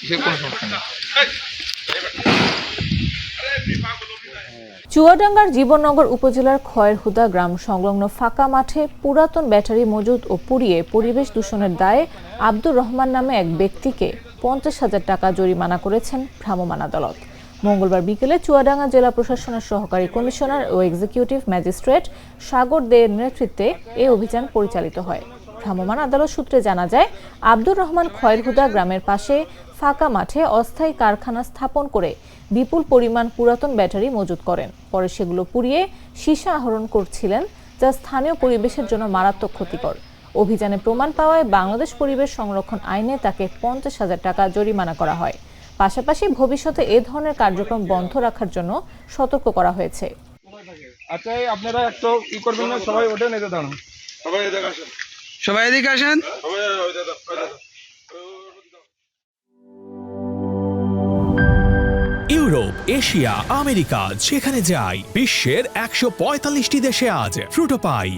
সে কোনো সমস্যা নেই। চুয়াডাঙ্গার জীবননগর উপজেলার খয়েরহুদা গ্রাম সংলগ্ন ফাঁকা মাঠে পুরাতন ব্যাটারি মজুত ও পুড়িয়ে পরিবেশ দূষণের দায়ে আব্দুর রহমান নামে এক ব্যক্তিকে 50,000 টাকা জরিমানা করেছেন ভ্রাম্যমাণ আদালত। মঙ্গলবার বিকেলে চুয়াডাঙ্গা জেলা প্রশাসনের সহকারী কমিশনার ও এক্সিকিউটিভ ম্যাজিস্ট্রেট সাগর দেয়ের নেতৃত্বে এ অভিযান পরিচালিত হয়। ভ্রাম্যমাণ আদালত সূত্রে জানা যায়, আব্দুর রহমান খয়েরহুদা গ্রামের পাশে ফাঁকা মাঠে অস্থায়ী কারখানা স্থাপন করে বিপুল পরিমাণ পুরাতন ব্যাটারি মজুত করেন। পরে সেগুলো পুড়িয়ে সীসা আহরণ করছিলেন, যা স্থানীয় পরিবেশের জন্য মারাত্মক ক্ষতিকর। অভিযানে প্রমাণ পাওয়ায় বাংলাদেশ পরিবেশ সংরক্ষণ আইনে তাকে 50,000 টাকা জরিমানা করা হয়। পাশাপাশি ভবিষ্যতে এ ধরনের কার্যক্রম বন্ধ রাখার জন্য সতর্ক করা হয়েছে। আচ্ছা, আপনারা একটু ই করবেন না, সবাই ওঠেন, এতে দাঁড়ান, সবাই এদিকে আসেন। সবাই এদিকে আসেন। ইউরোপ, এশিয়া, আমেরিকা যেখানে যাই, বিশ্বের 145টি দেশে আজ ফ্রুটো পাই।